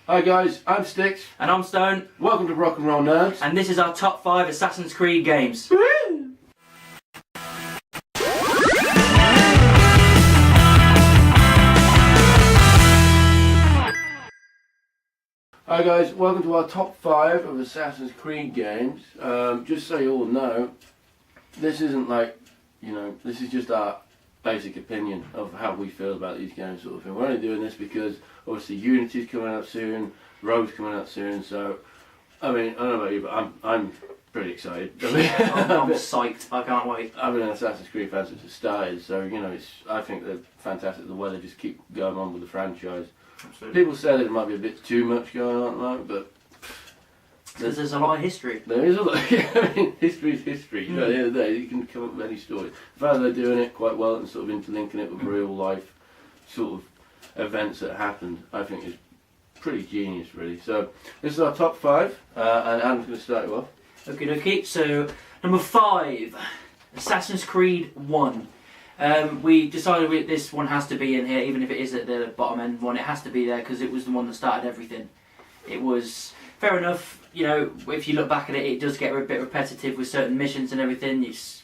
Hi guys, I'm Stix. And I'm Stone. Welcome to Rock and Roll Nerds. And this is our top 5 Assassin's Creed games. Woo! Hi guys, welcome to our top 5 of Assassin's Creed games. Just so you all know, this isn't like, this is just our basic opinion of how we feel about these games sort of thing. We're only doing this because obviously Unity's coming out soon, Rogue's coming out soon, so I mean, I don't know about you, but I'm pretty excited. I'm psyched, I can't wait. I've been an Assassin's Creed fan since it started, so I think they're fantastic the way they just keep going on with the franchise. Absolutely. People say that it might be a bit too much going on at the moment, but because there's a lot of history. There is a lot. I mean, history's history. At the end of the day, you can come up with any story. The fact that they're doing it quite well and sort of interlinking it with real life sort of events that happened, I think is pretty genius, really. So this is our top 5, and Adam's going to start you off. Okay. So number 5, Assassin's Creed 1. We decided this one has to be in here, even if it is at the bottom end one. It has to be there because it was the one that started everything. It was fair enough. If you look back at it, it does get a bit repetitive with certain missions and everything. It's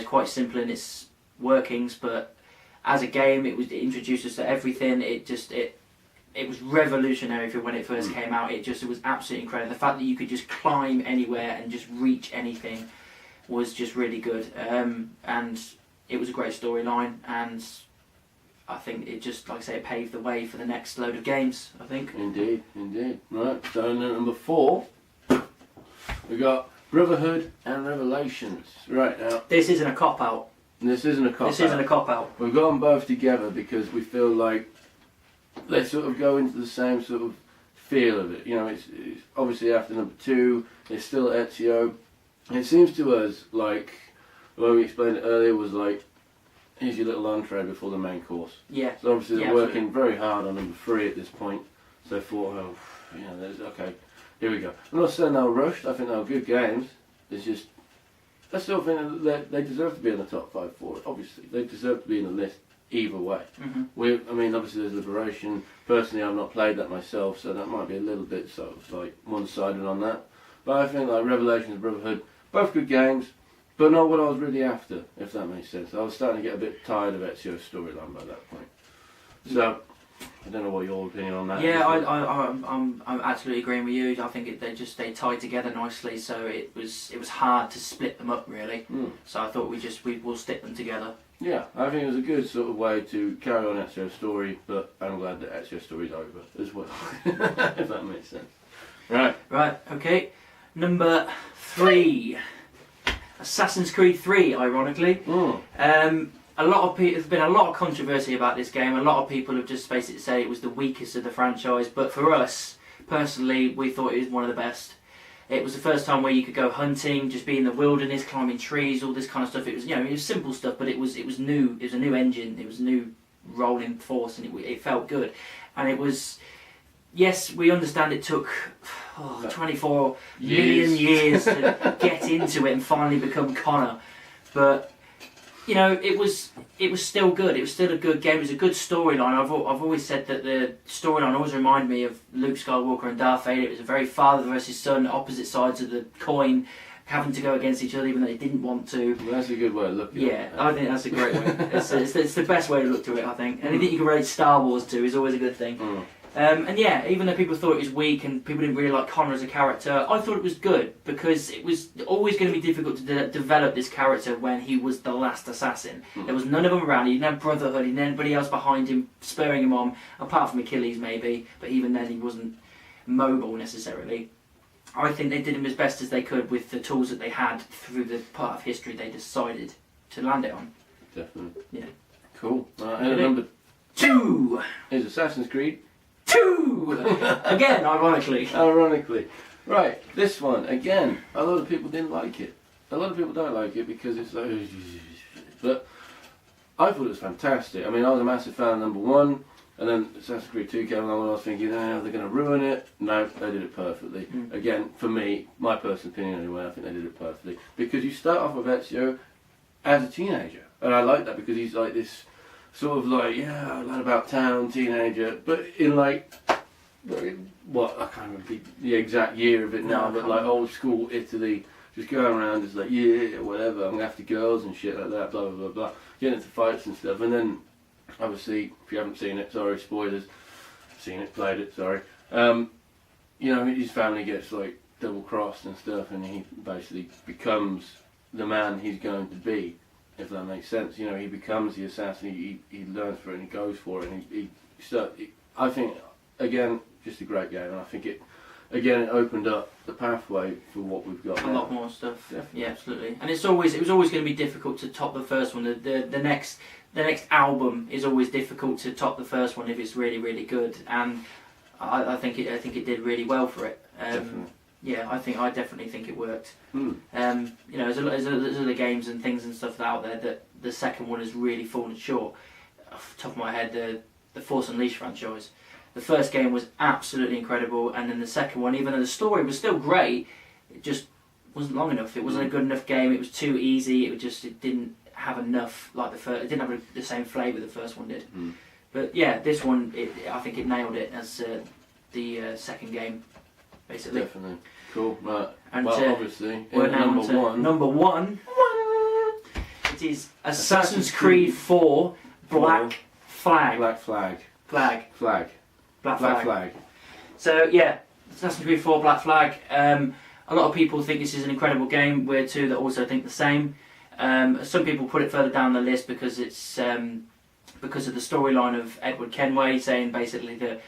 quite simple in its workings, but as a game, it introduced us to everything. It was revolutionary for when it first came out. It was absolutely incredible. The fact that you could just climb anywhere and just reach anything was just really good. And it was a great storyline, and I think it just, like I say, it paved the way for the next load of games, I think. Indeed. Right, so then number 4, we got Brotherhood and Revelations. Right, now This isn't a cop-out. This isn't a cop-out. We've got them both together because we feel like they sort of go into the same sort of feel of it. It's obviously after number 2, it's still Ezio. It seems to us like, the way we explained it earlier was like, here's your little entree before the main course. Yeah. So obviously they're absolutely. working very hard on number 3 at this point. So I thought, okay, here we go. I'm not saying they were rushed. I think they were good games. It's just, I still think that they deserve to be in the top 5 for it. Obviously, they deserve to be in the list either way. Mm-hmm. Obviously there's Liberation. Personally, I've not played that myself, so that might be a little bit sort of like one-sided on that. But I think like Revelations and Brotherhood, both good games. But not what I was really after, if that makes sense. I was starting to get a bit tired of Ezio's storyline by that point. So, I don't know what your opinion on that is. Yeah, I'm absolutely agreeing with you. I think they tied together nicely, so it was hard to split them up really. So I thought we'll stick them together. Yeah, I think it was a good sort of way to carry on Ezio's story, but I'm glad that Ezio's story's over as well, if that makes sense. Right, okay. Number 3. Assassin's Creed 3, ironically. There's been a lot of controversy about this game. A lot of people have just basically said it was the weakest of the franchise, but for us, personally, we thought it was one of the best. It was the first time where you could go hunting, just be in the wilderness, climbing trees, all this kind of stuff. It was, it was simple stuff, but it was new. It was a new engine. It was a new rolling force, and it felt good. And it was, yes, we understand it took 24 million years to get into it and finally become Connor, but it was still good. It was still a good game. It was a good storyline. I've always said that the storyline always reminded me of Luke Skywalker and Darth Vader. It was a very father versus son, opposite sides of the coin, having to go against each other even though they didn't want to. Well, that's a good way of looking at it. Yeah, I think that's a great way. It's the best way to look to it, I think. Anything you can relate Star Wars to is always a good thing. And yeah, even though people thought it was weak and people didn't really like Connor as a character, I thought it was good because it was always going to be difficult to develop this character when he was the last assassin. There was none of them around. He didn't have Brotherhood. He didn't have anybody else behind him spurring him on, apart from Achilles maybe. But even then, he wasn't mobile necessarily. I think they did him as best as they could with the tools that they had through the part of history they decided to land it on. Definitely. Yeah. Cool. And number 2 is Assassin's Creed 2! Again, ironically. Right, this one, again, a lot of people didn't like it. A lot of people don't like it because it's like... But I thought it was fantastic. I mean, I was a massive fan of number 1, and then Assassin's Creed 2 came along and I was thinking, they're going to ruin it. No, they did it perfectly. Again, for me, my personal opinion anyway, I think they did it perfectly. Because you start off with Ezio as a teenager. And I like that because he's like this... sort of like, lad about town, teenager, but in like what I can't remember the exact year of it now, but like old school Italy, just going around just like whatever. I'm after girls and shit like that, blah blah blah blah, getting into fights and stuff. And then obviously, if you haven't seen it, sorry, spoilers. Seen it, played it, sorry. You know, his family gets like double crossed and stuff, and he basically becomes the man he's going to be, if that makes sense. You know, he becomes the assassin. He learns for it and he goes for it, and I think, again, just a great game, and I think it opened up the pathway for what we've got. A lot more stuff. Definitely. Yeah, absolutely. And it was always going to be difficult to top the first one. The next album is always difficult to top the first one if it's really, really good. And I think it did really well for it. Definitely. Yeah, I definitely think it worked. Mm. You know, there's other games and things and stuff out there that the second one has really fallen short. Off the top of my head, the Force Unleashed franchise. The first game was absolutely incredible, and then the second one, even though the story was still great, it just wasn't long enough. It wasn't a good enough game. It was too easy. It didn't have enough like the first. It didn't have the same flavour the first one did. Mm. But yeah, this one, I think it nailed it as the second game, basically. Definitely. Cool. Right. And well, obviously, we're now number on to one. Number one. It is Assassin's Creed 4 Black Flag. Black Flag. Flag. Flag. Black Black Flag. Flag. So yeah, Assassin's Creed 4 Black Flag. A lot of people think this is an incredible game. We're two that also think the same. Some people put it further down the list because it's because of the storyline of Edward Kenway, saying basically that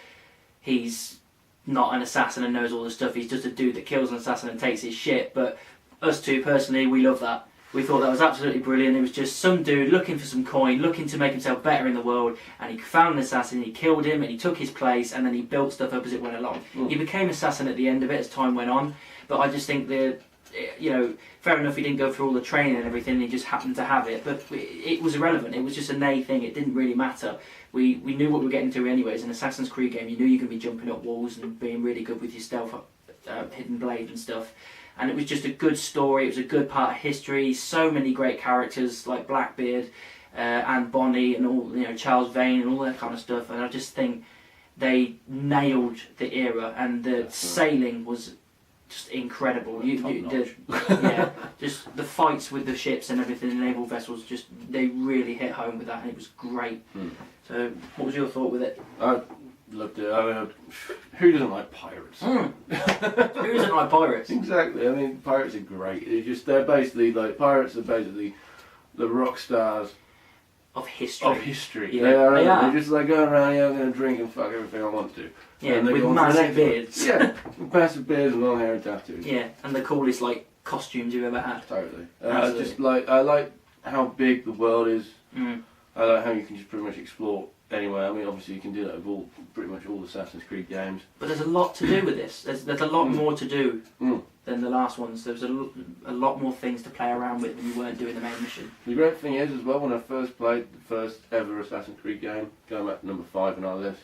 he's not an assassin and knows all this stuff. He's just a dude that kills an assassin and takes his shit. But us two personally, we love that. We thought that was absolutely brilliant. It was just some dude looking for some coin, looking to make himself better in the world, and he found an assassin, he killed him, and he took his place, and then he built stuff up as it went along. Mm. He became assassin at the end of it as time went on, but I just think that, you know, fair enough, he didn't go through all the training and everything, he just happened to have it, but it was irrelevant. It was just a nay thing. It didn't really matter. We knew what we were getting to anyways. An Assassin's Creed game, you knew you could be jumping up walls and being really good with your stealth, hidden blade and stuff. And it was just a good story. It was a good part of history. So many great characters like Blackbeard and Bonnie and all, you know, Charles Vane and all that kind of stuff. And I just think they nailed the era, and the sailing was just incredible. Just the fights with the ships and everything, the naval vessels, just they really hit home with that, and it was great. Mm. So, what was your thought with it? I loved it. I mean, who doesn't like pirates? Who doesn't like pirates? Exactly. I mean, pirates are great. It's just pirates are basically the rock stars of history. Yeah, they are. They're just like going around here, I'm going to drink and fuck everything I want to. Yeah, with massive beards. Yeah, with massive beards and long hair and tattoos. Yeah, and the coolest like costumes you've ever had. Totally. I like how big the world is. Mm. I like how you can just pretty much explore anywhere. I mean, obviously you can do that with pretty much all Assassin's Creed games. But there's a lot to do with this. There's a lot more to do than the last ones. There was a lot more things to play around with when you weren't doing the main mission. The great thing is, as well, when I first played the first ever Assassin's Creed game, going back to number 5 on our list,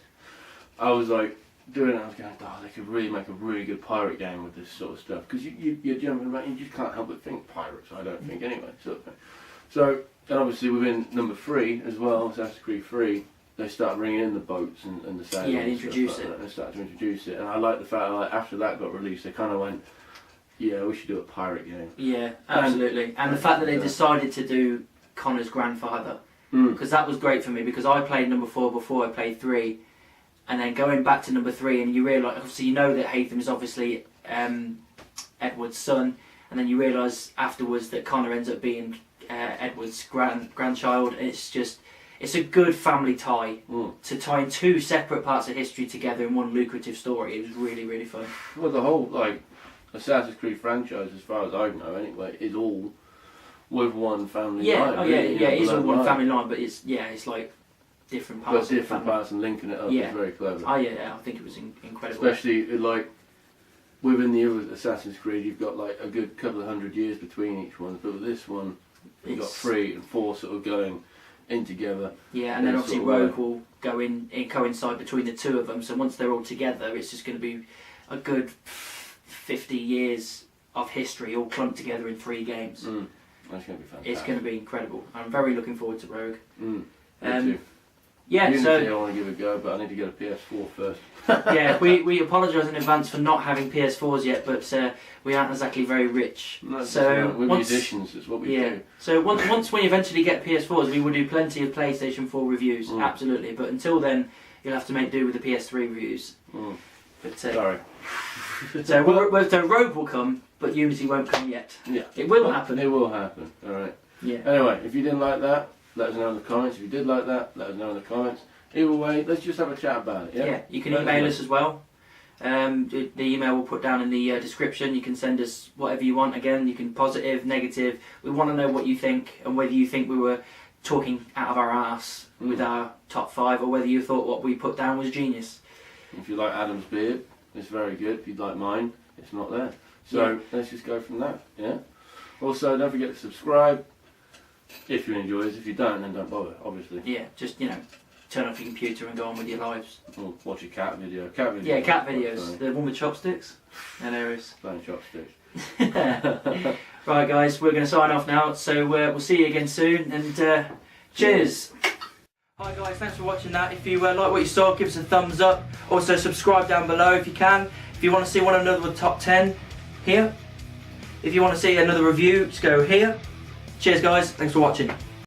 I was like doing it. I was going, they could really make a really good pirate game with this sort of stuff, because you're jumping around, you just can't help but think pirates. I don't think anyway, sort of thing. So, and obviously within number 3 as well, Assassin's Creed 3. They started bringing in the boats and the sailors. Yeah, introduce it. They started to introduce it, and I like the fact that after that got released, they kind of went, yeah, we should do a pirate game. Yeah, absolutely. And the fact that they decided to do Connor's grandfather, because that was great for me, because I played number 4 before I played 3, and then going back to number 3, and you realise, obviously you know that Haytham is obviously Edward's son, and then you realise afterwards that Connor ends up being Edward's grandchild, and it's a good family tie to tie in 2 separate parts of history together in one lucrative story. It was really, really fun. Well, the whole Assassin's Creed franchise, as far as I know anyway, is all with one family line. It is all one family line, but it's like different parts. But different parts and linking it up is very clever. Oh yeah, I think it was incredible. Especially within the other Assassin's Creed, you've got a good couple of 100 years between each one, but with this one, you've got 3 and 4 sort of going in together. Yeah, and then obviously Rogue will go in and coincide between the 2 of them, so once they're all together, it's just going to be a good 50 years of history all clumped together in 3 games. That's going to be fantastic. It's going to be incredible. I'm very looking forward to Rogue. Me too. Yeah, Unity so I want to give a go, but I need to get a PS4 first. yeah, we apologise in advance for not having PS4s yet, but we aren't exactly very rich. No, so we're musicians, it's what we do. So once we eventually get PS4s, we will do plenty of PlayStation 4 reviews, absolutely. But until then, you'll have to make do with the PS3 reviews. But, Sorry. So Rogue will come, but Unity won't come yet. Yeah. It will happen. It will happen. All right. Yeah. Anyway, if you didn't like that, let us know in the comments. If you did like that, let us know in the comments. Either way, let's just have a chat about it. Yeah. Yeah. You can email us as well. The email we'll put down in the description. You can send us whatever you want. Again, you can positive, negative. We want to know what you think and whether you think we were talking out of our arse with our top 5, or whether you thought what we put down was genius. If you like Adam's beard, it's very good. If you'd like mine, it's not there. So let's just go from that. Yeah. Also, don't forget to subscribe if you enjoy this. If you don't, then don't bother. Obviously. Yeah. Just turn off your computer and go on with your lives. Or watch a cat video. Cat videos. Yeah, cat videos. The one with chopsticks. Hilarious. Playing chopsticks. Right, guys, we're going to sign off now. So we'll see you again soon, and cheers. Hi guys, thanks for watching that. If you like what you saw, give us a thumbs up. Also subscribe down below if you can. If you want to see one another top 10, here. If you want to see another review, just go here. Cheers guys, thanks for watching.